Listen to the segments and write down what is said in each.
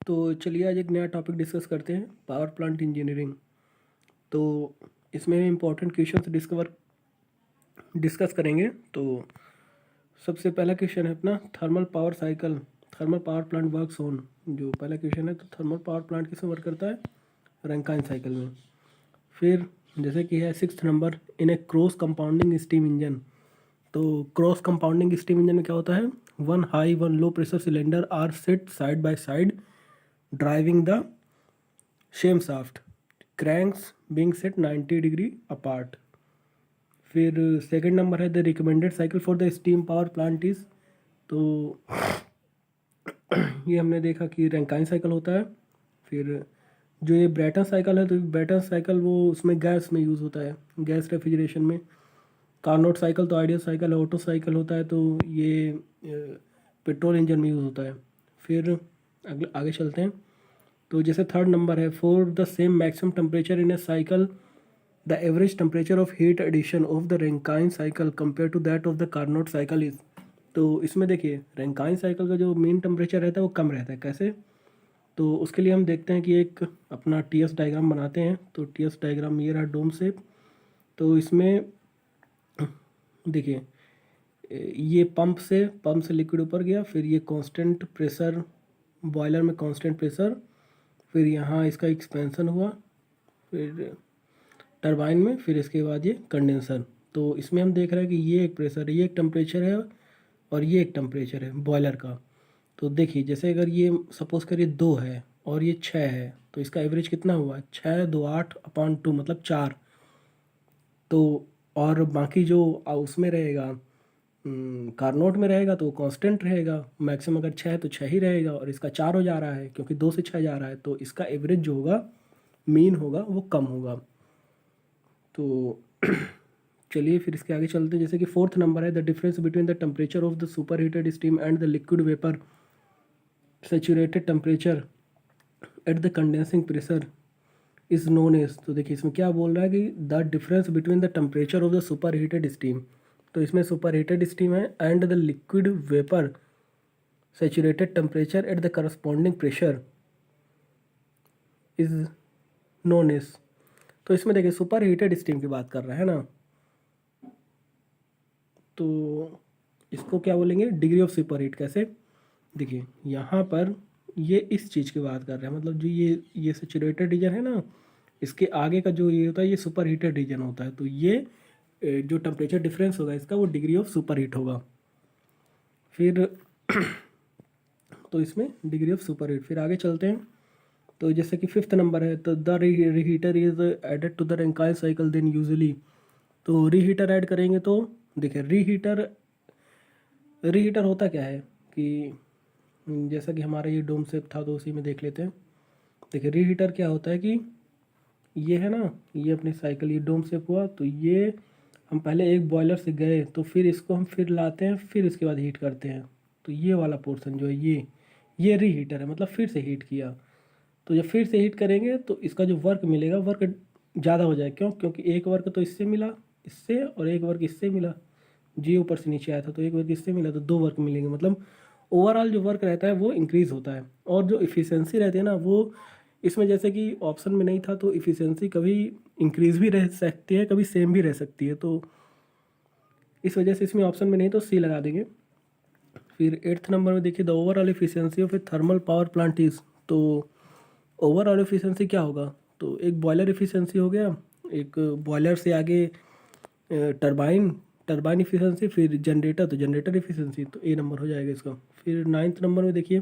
तो चलिए आज एक नया टॉपिक डिस्कस करते हैं, पावर प्लांट इंजीनियरिंग। तो इसमें इम्पोर्टेंट क्वेश्चंस डिस्कस करेंगे। तो सबसे पहला क्वेश्चन है अपना thermal power cycle, thermal power plant works on. जो पहला क्वेश्चन है, तो थर्मल पावर प्लांट किस में वर्क करता है? रैंकाइन साइकिल में। फिर जैसे कि है 6th number, in a cross compounding steam engine. तो क्रॉस कंपाउंडिंग स्टीम इंजन में क्या होता है? One high one low pressure cylinder are set side by side driving the same shaft, cranks being set 90 degree apart. फिर second number है the recommended cycle for the steam power plant is. तो ये हमने देखा कि Rankine cycle होता है। फिर जो ये ब्रेटन साइकिल है, तो ब्रेटन साइकिल वो उसमें गैस में यूज़ होता है, गैस रेफ्रिजरेशन में। कार्नोट साइकिल तो आइडियल साइकिल है, ऑटो साइकिल होता है, तो ये पेट्रोल इंजन में यूज़ होता है। फिर आगे चलते हैं। तो जैसे थर्ड नंबर है, for the same maximum temperature in a cycle the average temperature of heat addition of the Rankine cycle compare to that of the Carnot cycle is. तो इसमें देखिए रैंकाइन साइकिल का जो मेन टेम्परेचर रहता है वो कम रहता है। कैसे? तो उसके लिए हम देखते हैं कि एक अपना टीएस डायग्राम बनाते हैं। तो टीएस डायग्राम ये रहा डोम शेप। तो इसमें देखिए ये पंप से लिक्विड ऊपर गया, फिर ये कांस्टेंट प्रेशर, बॉयलर में कांस्टेंट प्रेशर, फिर यहाँ इसका एक्सपेंशन हुआ, फिर टरबाइन में, फिर इसके बाद ये कंडेंसर। तो इसमें हम देख रहे हैं कि ये एक प्रेशर है, ये एक टेम्परेचर है, और ये एक टेम्परेचर है बॉयलर का। तो देखिए जैसे अगर ये सपोज करिए 2 है और ये 6 है, तो इसका एवरेज कितना हुआ? 6 2 8/2 मतलब 4। तो और बाकी जो उसमें रहेगा कार्नोट में रहेगा तो कांस्टेंट रहेगा, मैक्सिमम अगर 6 है तो 6 ही रहेगा, और इसका 4 हो जा रहा है क्योंकि 2 से 6 जा रहा है, तो इसका एवरेज जो होगा, मीन होगा, वो कम होगा। तो चलिए फिर इसके आगे चलते हैं। जैसे कि फोर्थ नंबर है the difference between the temperature of the superheated steam and the liquid vapour saturated temperature at the condensing pressure is known as. तो देखिए इसमें क्या बोल रहा है कि the difference between the temperature of the superheated steam. तो इसमें सुपर हीटेड स्टीम है and the liquid vapour saturated temperature at the corresponding pressure is known as. तो इसमें देखिए सुपर हीटेड स्टीम की बात कर रहा है ना, तो इसको क्या बोलेंगे? Degree of super heat. कैसे? देखिए यहाँ पर ये इस चीज़ की बात कर रहे हैं, मतलब जो ये सेचुरेटेड रीजन है ना, इसके आगे का जो ये होता है ये सुपर हीटेड रीजन होता है। तो ये जो टेम्परेचर डिफरेंस होगा इसका, वो डिग्री ऑफ सुपर हीट होगा। फिर तो इसमें डिग्री ऑफ सुपर हीट। फिर आगे चलते हैं। तो जैसे कि 5th नंबर है, तो the reheater is added to the Rankine cycle then usually. तो रीहीटर ऐड करेंगे तो देखिए रीहीटर होता क्या है कि जैसा कि हमारा ये डोम शेप था तो उसी में देख लेते हैं। देखिए रीहीटर क्या होता है कि ये है ना, ये अपनी साइकिल ये डोम शेप हुआ, तो ये हम पहले एक बॉयलर से गए, तो फिर इसको हम फिर लाते हैं, फिर इसके बाद हीट करते हैं। तो ये वाला पोर्शन जो है ये रीहीटर है, मतलब फिर से हीट किया। तो जब फिर से हीट करेंगे तो इसका जो वर्क मिलेगा, वर्क ज़्यादा हो जाए। क्यों? क्योंकि एक वर्क तो इससे मिला, इससे, और एक वर्क इससे मिला, जी ऊपर से नीचे आया था, तो एक वर्क इससे मिला, तो 2 वर्क मिलेंगे। मतलब ओवरऑल जो वर्क रहता है वो इंक्रीज़ होता है। और जो इफ़िशेंसी रहती है ना, वो इसमें जैसे कि ऑप्शन में नहीं था, तो इफ़िशेंसी कभी इंक्रीज़ भी रह सकती है, कभी सेम भी रह सकती है। तो इस वजह से इसमें ऑप्शन में नहीं, तो सी लगा देंगे। फिर 8th नंबर में देखिए the overall efficiency of A thermal power plant is. तो ओवरऑल एफिशिएंसी क्या होगा? तो एक बॉयलर एफिशिएंसी हो गया, एक बॉयलर से आगे टरबाइन एफिशिएंसी, फिर जनरेटर, तो जनरेटर एफिशिएंसी, तो ए नंबर हो जाएगा इसका। फिर 9th नंबर में देखिए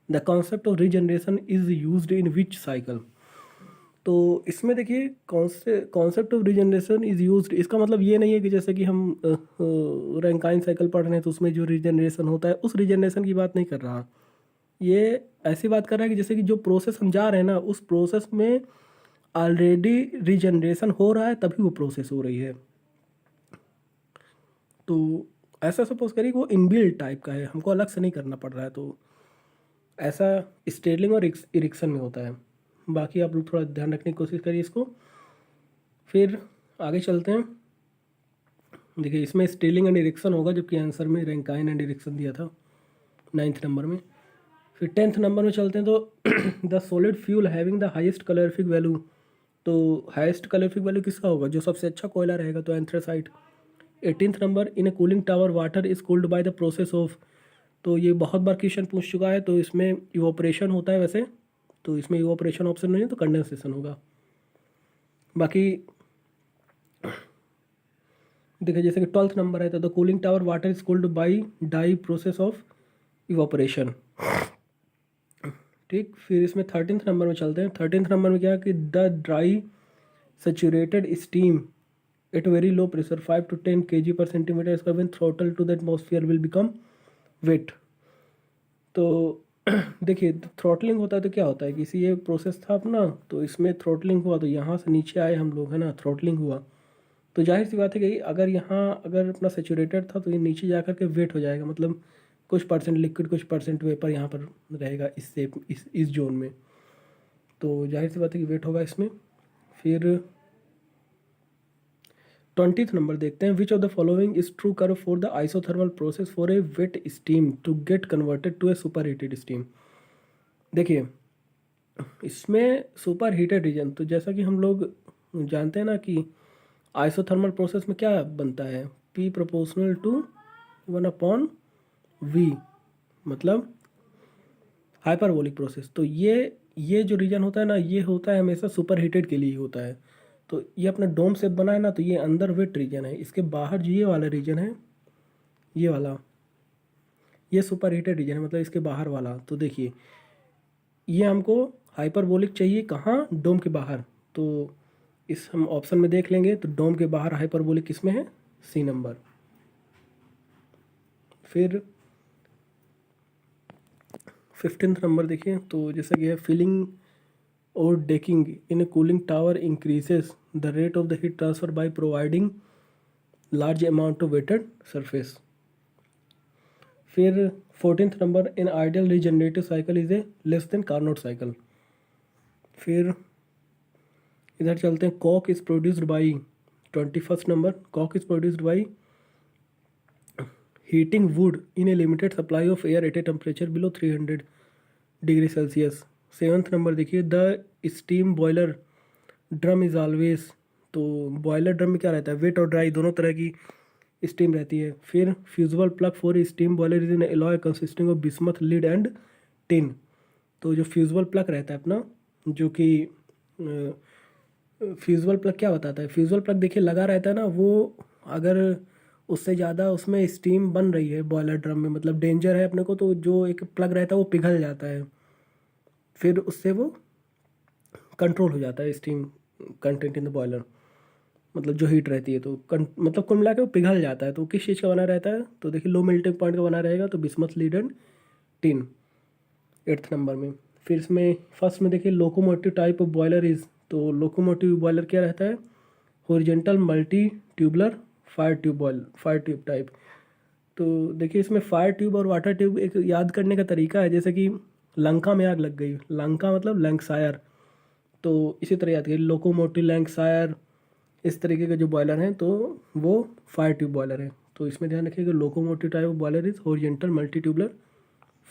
the concept of regeneration is used in which cycle. तो इसमें देखिए concept of regeneration is used, इसका मतलब ये नहीं है कि जैसे कि हम रैंकाइन साइकिल पढ़ रहे हैं तो उसमें जो रीजनरेशन होता है उस रीजनरेशन की बात नहीं कर रहा। ये ऐसी बात कर रहा है कि जैसे कि जो प्रोसेस हम जा रहे हैं ना, उस प्रोसेस में ऑलरेडी रीजनरेशन हो रहा है, तभी वो प्रोसेस हो रही है। तो ऐसा सपोज करिए कि वो इनबिल्ट टाइप का है, हमको अलग से नहीं करना पड़ रहा है। तो ऐसा स्टेरलिंग और इरिक्शन में होता है। बाकी आप लोग थोड़ा ध्यान रखने की कोशिश करिए इसको। फिर आगे चलते हैं। देखिए इसमें स्टेरलिंग एंड इरिक्शन होगा, जबकि आंसर में रैंकाइन एंड इरिक्शन दिया था 9th नंबर में। फिर 10th नंबर में चलते हैं तो the solid fuel having the highest calorific value, तो हाईएस्ट कैलोरीफिक वैल्यू किसका होगा, जो सबसे अच्छा कोयला रहेगा, तो anthracite. 18th number in a cooling tower water is cooled by the process of, तो ये बहुत बार क्वेश्चन पूछ चुका है, तो इसमें इवोपरेशन होता है वैसे, तो इसमें इवोपरेशन ऑप्शन नहीं है, तो कंडेंसेशन होगा। बाकी देखिए जैसे कि 12th नंबर है तो the cooling tower water is cooled by the process of evaporation. ठीक, फिर इसमें 13th नंबर में चलते हैं। 13th नंबर में क्या है कि the dry saturated steam at very low pressure 5 to 10 kg per centimeter square when throttled to the atmosphere will become wet। तो देखिए थ्रॉटलिंग होता है तो क्या होता है, किसी ये प्रोसेस था अपना, तो इसमें थ्रॉटलिंग हुआ तो यहाँ से नीचे आए हम लोग, है ना, थ्रॉटलिंग हुआ, तो जाहिर सी बात है कि अगर यहाँ अगर अपना सेचुरेटेड था तो ये नीचे जा कर के वेट हो जाएगा, मतलब कुछ परसेंट लिक्विड कुछ परसेंट वेपर यहाँ पर रहेगा इससे इस जोन में, तो जाहिर सी बात है कि वेट होगा इसमें। फिर 20th नंबर देखते हैं, which of the following is true curve for the isothermal process for a wet steam to get converted to a superheated steam. देखिए इसमें सुपर हीटेड रीजन, तो जैसा कि हम लोग जानते हैं ना कि आइसोथर्मल प्रोसेस में क्या बनता है, P प्रोपोर्शनल टू 1/V, मतलब हाइपरबोलिक प्रोसेस, तो ये जो रीजन होता है ना, ये होता है हमेशा सुपर हीटेड के लिए होता है। तो ये अपना डोम शेप बना है ना, तो ये अंदर वेट रीजन है, इसके बाहर जो ये वाला रीजन है, ये वाला, ये सुपर हीटेड रीजन है, मतलब इसके बाहर वाला। तो देखिए ये हमको हाइपरबोलिक चाहिए कहाँ, डोम के बाहर, तो इस हम ऑप्शन में देख लेंगे, तो डोम के बाहर हाइपरबोलिक किसमें है, C नंबर। फिर 15th नंबर देखिए, तो जैसा कि है फिलिंग और decking in a cooling tower increases the rate of the heat transfer by providing large amount of wetted surface. फिर 14th number in ideal regenerative cycle is a less than Carnot cycle. फिर इधर चलते हैं, coke is produced by 21st number, coke is produced by heating wood in a limited supply of air at a temperature below 300 degree Celsius. 7th number देखिए, the steam boiler drum is always, तो boiler drum में क्या रहता है, wait और dry दोनों तरह की स्टीम रहती है। फिर fusible plug for steam boiler is in alloy consisting of bismuth lead and tin, तो जो फ्यूजिबल प्लग रहता है अपना, जो कि फ्यूजिबल प्लग क्या बताता है, फ्यूजिबल प्लग देखिए लगा रहता है ना, वो अगर उससे ज़्यादा उसमें स्टीम बन रही है बॉयलर ड्रम में, मतलब डेंजर है अपने को, तो जो एक प्लग रहता है वो पिघल जाता है, फिर उससे वो कंट्रोल हो जाता है steam content in the boiler, मतलब जो हीट रहती है, तो मतलब कुल मिला के वो पिघल जाता है। तो किस चीज़ का बना रहता है, तो देखिए लो मेल्टिंग पॉइंट का बना रहेगा, तो bismuth lead and tin 8th number में। फिर इसमें फर्स्ट में देखिए locomotive type of boiler is, तो लोकोमोटिव बॉयलर क्या रहता है, horizontal multi tubular fire tube type. तो देखिए इसमें फायर ट्यूब और वाटर ट्यूब एक याद करने का तरीका है, जैसे कि लंका में आग लग गई, लंका मतलब लैंकशायर, तो इसी तरह याद करिए लोकोमोटिव लैंकशायर, इस तरीके के जो बॉयलर हैं तो वो फायर ट्यूब बॉयलर है। तो इसमें ध्यान रखिएगा locomotive type boiler is horizontal multi tubular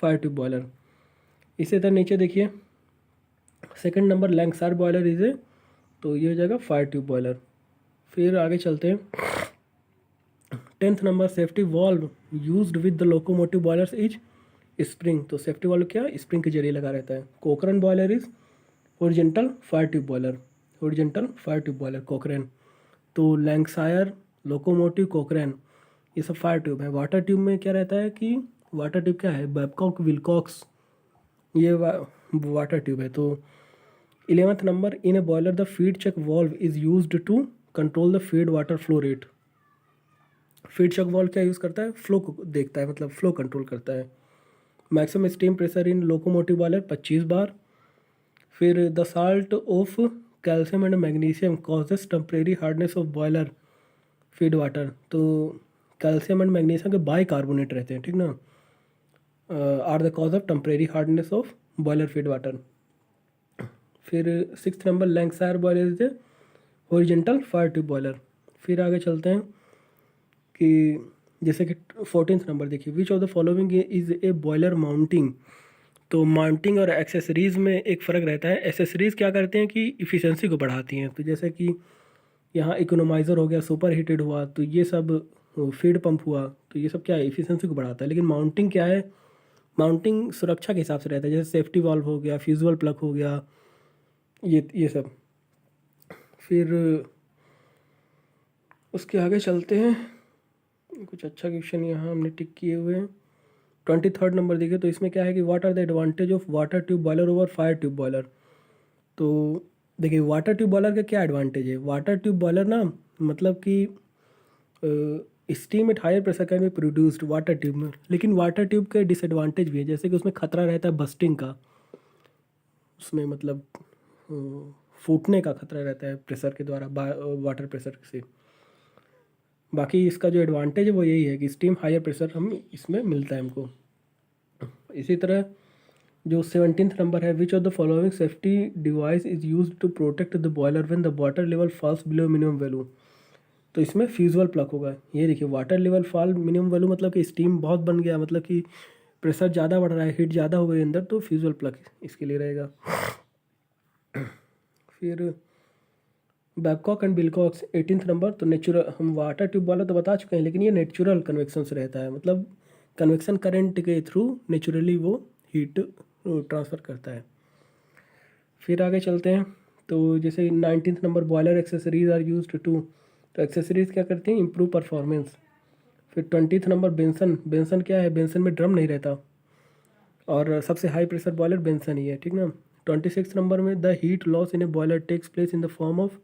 fire tube boiler. इसी तरह नीचे देखिए 2nd number Lancashire boiler is a, तो ये हो जाएगा फायर ट्यूब बॉयलर। फिर आगे चलते हैं, 10th number safety valve used with the locomotive boilers is spring, तो सेफ्टी वाल्व क्या स्प्रिंग के जरिए लगा रहता है। कोकरन boiler is horizontal fire tube boiler, horizontal fire tube boiler कोकरन। तो लैंकशायर, लोकोमोटिव, कोकरन, ये सब फायर ट्यूब है। वाटर ट्यूब में क्या रहता है कि वाटर ट्यूब क्या है, बैबकॉक विलकॉक्स, ये वाटर ट्यूब है। तो 11th number in a boiler the feed check valve is used to control the feed water flow rate. Feed check valve क्या यूज़ करता है, फ्लो को देखता है, मतलब फ्लो कंट्रोल करता है। Maximum steam pressure in locomotive boiler 25 bar. फिर the salt of calcium and magnesium causes temporary hardness of boiler feed water, तो कैल्शियम एंड मैग्नीशियम के बाई कार्बोनेट रहते हैं, ठीक ना, are the cause of temporary hardness of boiler feed water. फिर 6th number Lancashire boiler is horizontal fire tube boiler. फिर आगे चलते हैं कि जैसे कि 14th नंबर देखिए, विच of the following is a boiler mounting तो माउंटिंग और एक्सेसरीज़ में एक फ़र्क रहता है। एक्सेसरीज़ क्या करते हैं कि इफ़िशेंसी को बढ़ाती हैं, तो जैसे कि यहाँ इकोनोमाइज़र हो गया, सुपर हीटेड हुआ, तो ये सब फीड पंप हुआ, तो ये सब क्या है, इफ़िशेंसी को बढ़ाता है। लेकिन माउंटिंग क्या है, माउंटिंग सुरक्षा के हिसाब से रहता है, जैसे सेफ्टी वाल्व हो गया, फ्यूज़ल प्लग हो गया, ये सब। फिर उसके आगे चलते हैं, कुछ अच्छा क्वेश्चन यहाँ हमने टिक किए हुए हैं। 23rd नंबर देखिए, तो इसमें क्या है कि what are the advantage of water tube boiler over fire tube boiler. तो देखिए वाटर ट्यूब बॉयलर का क्या एडवांटेज है, वाटर ट्यूब बॉयलर ना मतलब कि steam at higher pressure can be produced water tube में, लेकिन वाटर ट्यूब के डिसएडवांटेज भी है, जैसे कि उसमें खतरा रहता है बस्टिंग का, उसमें मतलब फूटने का खतरा रहता है प्रेशर के द्वारा, वाटर प्रेशर से। बाकी इसका जो एडवांटेज है वो यही है कि स्टीम हायर प्रेशर हम इसमें मिलता है हमको। इसी तरह जो 17th नंबर है, which of the following safety device is use to protect the boiler when the water level falls below minimum value. तो इसमें फ्यूजल प्लग होगा। ये देखिए water level fall minimum value मतलब कि स्टीम बहुत बन गया, मतलब कि प्रेशर ज़्यादा बढ़ रहा है, हीट ज़्यादा हो गई अंदर, तो फ्यूजल प्लग इसके लिए रहेगा। फिर बैबकॉक एंड बिलकॉक्स 18th नंबर, तो नेचुरल, हम वाटर ट्यूब वाला तो बता चुके हैं, लेकिन ये नेचुरल कन्वेक्शन से रहता है, मतलब कन्वेक्शन करंट के थ्रू नेचुरली वो हीट ट्रांसफ़र करता है। फिर आगे चलते हैं, तो जैसे 19th number, boiler accessories are used to, तो एक्सेसरीज क्या करती हैं, इम्प्रूव परफॉर्मेंस। फिर 20th नंबर, बेंसन। बेंसन क्या है, बेंसन में ड्रम नहीं रहता, और सबसे हाई प्रेशर बॉयलर बेंसन ही है, ठीक ना। 26th नंबर में, the heat loss in a boiler takes place in the form of,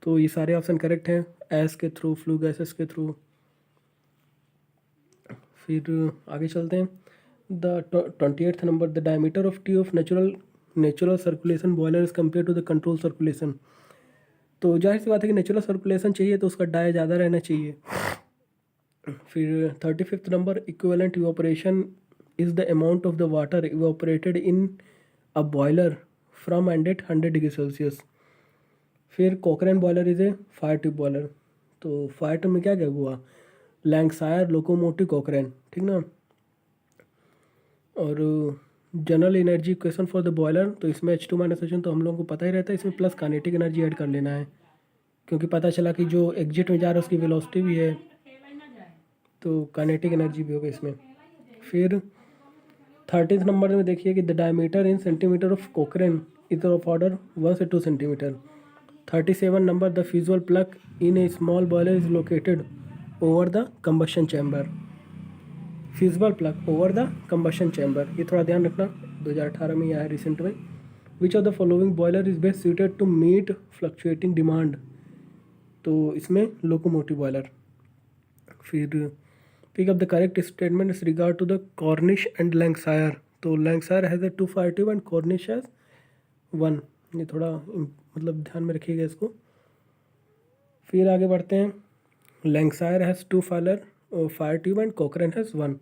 तो ये सारे ऑप्शन करेक्ट हैं, एस के थ्रू, फ्लू गैसेस के थ्रू। फिर आगे चलते हैं, the 28th number, the diameter of tube of natural circulation boiler is compare to the control circulation. तो जाहिर सी बात है कि नेचुरल सर्कुलेशन चाहिए तो उसका डाय ज़्यादा रहना चाहिए। फिर 35th number, equivalent evaporation is the amount of the water evaporated in a boiler from and at 100 degree Celsius. फिर Cochran boiler is a fire tube boiler. तो फायर ट्यूब में क्या क्या हुआ, लैंकशायर, लोकोमोटिव, कोकरेन, ठीक ना। और general energy equation for the boiler, तो इसमें H2 - H1 तो हम लोगों को पता ही रहता है, इसमें प्लस काइनेटिक एनर्जी ऐड कर लेना है, क्योंकि पता चला कि जो एग्जिट में जा रहा है उसकी वेलोसिटी भी है, तो काइनेटिक एनर्जी भी होगा इसमें। फिर 30th नंबर में देखिए कि the diameter in centimetre of Cochran is of order 1 से 2 centimetre. 37 number, the fusible plug in a small boiler is located over the combustion chamber. Fusible plug over the combustion chamber, ये थोड़ा ध्यान रखना, 2018 में आया रिसेंट में। Which of the following boiler is best suited to meet fluctuating demand, तो इसमें locomotive boiler. फिर pick up the correct statement इस regard to the Cornish and Lancashire, तो Lancashire has a 2 fire tube and Cornish has 1, ये थोड़ा मतलब ध्यान में रखिएगा इसको। फिर आगे बढ़ते हैं, Lancashire has 2 fire tube and Cochran has 1।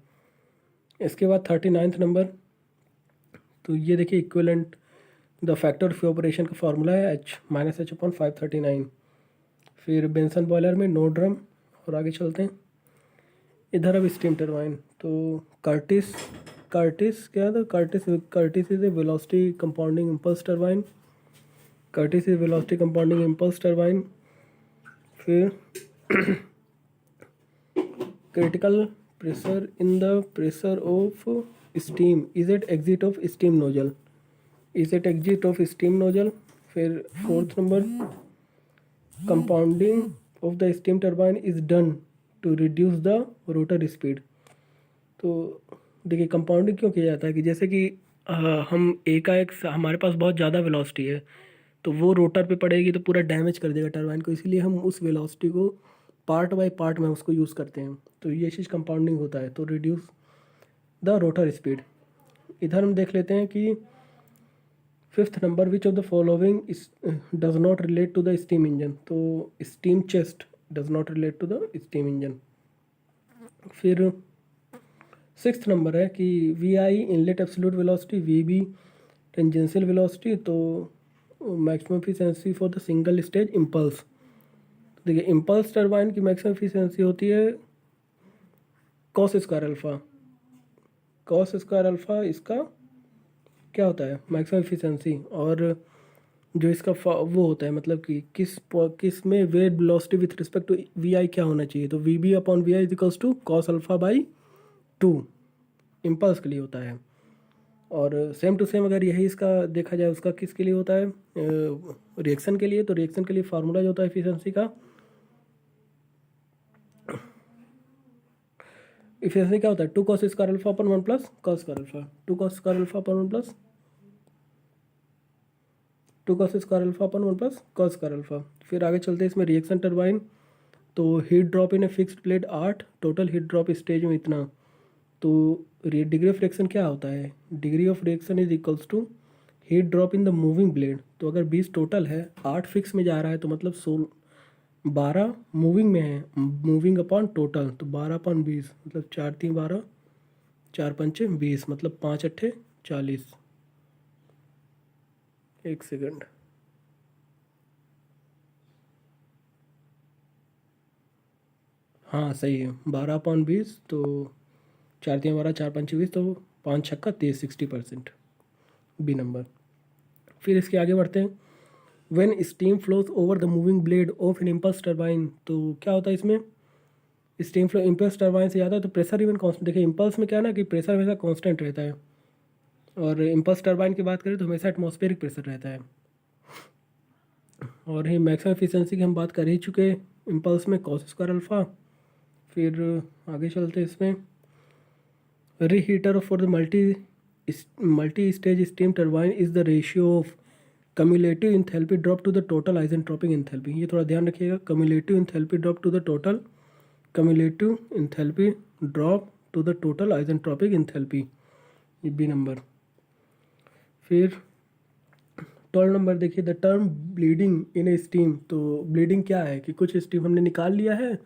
इसके बाद 39th नंबर, तो ये देखिए equivalent the factor of operation का फार्मूला है H-H/539। फिर बेंसन बॉयलर में नो ड्रम। और आगे चलते हैं, इधर अब स्टीम टरबाइन, तो कर्टिस क्या था, Curtis is a velocity compounding impulse turbine. Curtis is velocity compounding impulse turbine. फिर critical pressure in the pressure of steam is at exit of steam nozzle, is at exit of steam nozzle. फिर 4th number, compounding of the steam turbine is done to reduce the rotor speed. तो देखिए compounding क्यों किया जाता है कि जैसे कि हम एकाएक हमारे पास बहुत ज़्यादा वेलोसिटी है, तो वो रोटर पे पड़ेगी तो पूरा डैमेज कर देगा टरबाइन को, इसीलिए हम उस वेलोसिटी को पार्ट बाय पार्ट में उसको यूज़ करते हैं, तो ये चीज़ कंपाउंडिंग होता है, तो रिड्यूस द रोटर स्पीड। इधर हम देख लेते हैं कि 5th number, which of the following does not relate to the steam engine, तो steam chest does not relate to the steam engine. फिर 6th नंबर है कि VI inlet absolute velocity, VB tangential velocity, तो maximum efficiency for the single stage impulse. देखिए impulse turbine की maximum efficiency होती है cos square alpha, cos square alpha इसका क्या होता है मैक्सिमम एफिशिएंसी, और जो इसका वो होता है मतलब कि किस में वेट velocity with respect to V I क्या होना चाहिए, तो V B upon V I is equals to cos alpha by 2, impulse के लिए होता है। और सेम टू सेम अगर यही इसका देखा जाए उसका किसके लिए होता है, रिएक्शन के लिए, तो रिएक्शन के लिए फार्मूला जो होता है एफिशिएंसी का, एफिशिएंसी क्या होता है 2 cos square alpha upon 1 plus cos square alpha, 2 cos square alpha upon 1 plus 2 cos square alpha upon 1 plus cos square alpha. फिर आगे चलते हैं इसमें रिएक्शन टरबाइन, तो heat drop in a fixed plate 8, total heat drop stage में इतना, तो degree of reaction क्या होता है, degree of reaction is equals to heat drop in the moving blade. तो अगर 20 टोटल है, 8 फिक्स में जा रहा है, तो मतलब 12 मूविंग में है, मूविंग अपॉन टोटल, तो 12 अपॉन 20 मतलब 4 3 12, 4 5 20, मतलब 5 8 40। एक सेकंड, हाँ सही है, 12 अपॉन 20, तो 4 3 12 4 5 20, तो 5 छक्का 23, 60% बी नंबर। फिर इसके आगे बढ़ते हैं, when steam flows over the moving blade of an impulse turbine, तो क्या होता है इसमें, स्टीम फ्लो इम्पल्स टरबाइन से ज़्यादा, तो प्रेशर इवन कांस्टेंट, देखिए इम्पल्स में क्या है ना कि प्रेशर हमेशा कांस्टेंट रहता है, और इम्पल्स टरबाइन की बात करें तो हमेशा एटमॉस्फेरिक प्रेशर रहता है। और ये मैक्सिमम एफिशिएंसी की हम बात कर ही चुके हैं इम्पल्स में, कॉस स्क्वायर अल्फा। फिर आगे चलते हैं इसमें, reheater for the multi stage steam turbine is the ratio of cumulative enthalpy drop to the total isentropic enthalpy. ये थोड़ा ध्यान रखिएगा, cumulative enthalpy drop to the total, cumulative enthalpy drop to the total isentropic enthalpy, ये B number. फिर 12 number देखिए, the term bleeding in a steam, तो bleeding क्या है कि कुछ स्टीम हमने निकाल लिया है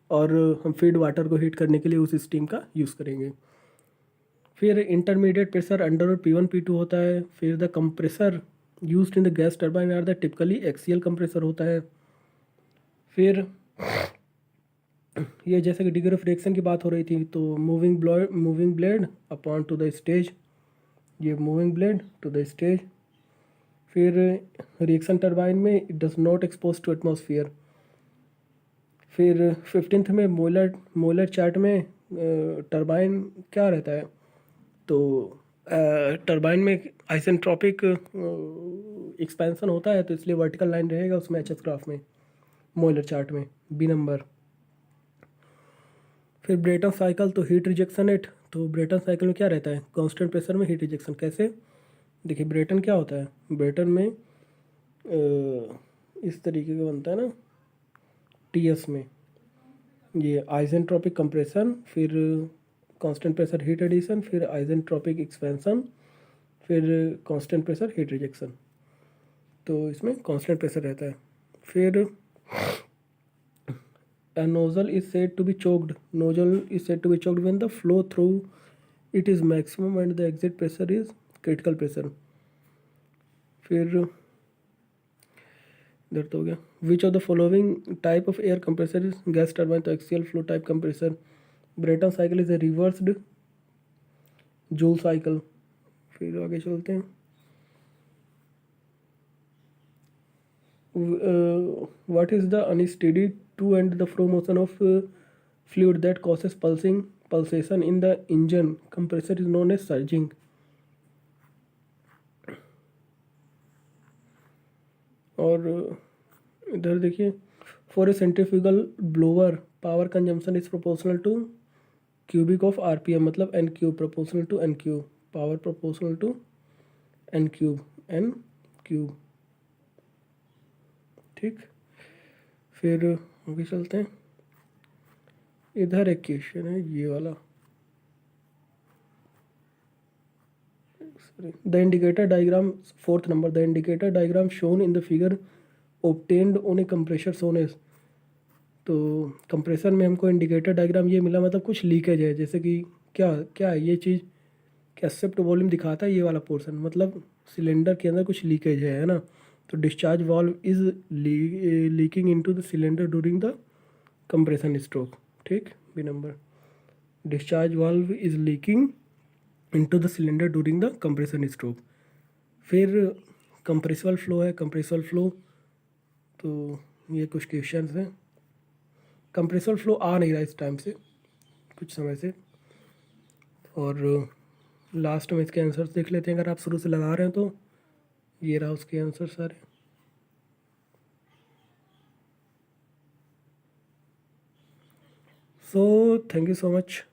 और हम फीड वाटर को हीट करने के लिए उस स्टीम का यूज़ करेंगे। फिर intermediate pressure under P1 P2 होता है। फिर the compressor used in the gas turbine are the typically axial compressor होता है। फिर ये जैसे कि डिग्री ऑफ रिएक्शन की बात हो रही थी, तो moving blade upon to the stage, ये moving blade to the stage. फिर रिएक्शन टरबाइन में it does not expose to atmosphere. फिर 15th में मोलर चार्ट में टरबाइन क्या रहता है, तो टरबाइन में आइसेंट्रोपिक एक्सपेंशन होता है, तो इसलिए वर्टिकल लाइन रहेगा उसमें एच एस ग्राफ में, मोलर चार्ट में, बी नंबर। फिर ब्रेटन साइकिल, तो हीट रिजेक्शन एट, तो ब्रेटन साइकिल में क्या रहता है, कांस्टेंट प्रेशर में हीट रिजेक्शन। कैसे, देखिए ब्रेटन क्या होता है, ब्रेटन में इस तरीके का बनता है ना, टीएस में ये आइसेंट्रोपिक कंप्रेशन, फिर कांस्टेंट प्रेशर हीट एडिशन, फिर आइसेंट्रोपिक एक्सपेंशन, फिर कांस्टेंट प्रेशर हीट रिजेक्शन, तो इसमें कांस्टेंट प्रेशर रहता है। फिर a nozzle is said to be choked, nozzle is said to be choked when the flow through it is maximum and the exit pressure is critical pressure। फिर इधर तो हो गया, which of the following type of air compressor is gas turbine, तो axial flow type compressor. Brayton cycle is a reversed Joule cycle. फिर आगे चलते हैं, what is the unsteady to and the flow motion of fluid that causes pulsation in the engine compressor is known as surging। और इधर देखिए, for a centrifugal blower power consumption is proportional to cubic of RPM, मतलब N cube, proportional to N cube, power proportional to N cube. ठीक, फिर आगे चलते हैं, इधर एक क्वेश्चन है ये वाला, the indicator diagram 4th number, the indicator diagram shown in the figure obtained on a compressor shown as, तो कंप्रेसर में हमको इंडिकेटर डायग्राम ये मिला, मतलब कुछ लीकेज है, जैसे कि क्या क्या है ये चीज़, क्या एक्सेप्ट वॉल्यूम दिखाता है ये वाला पोर्शन, मतलब सिलेंडर के अंदर कुछ लीकेज है ना, तो discharge valve is leaking into the cylinder during the compression stroke. ठीक, B number, discharge valve is leaking into the cylinder during the compression stroke. फिर कंप्रेसिबल फ्लो है, कंप्रेसिबल फ्लो, तो ये कुछ क्वेश्चंस हैं। कंप्रेसिबल फ्लो आ नहीं रहा इस टाइम से, कुछ समय से। और लास्ट में इसके आंसर्स देख लेते हैं, अगर आप शुरू से लगा रहे हैं तो। ये रहा उसके आंसर सारे। So thank you so much.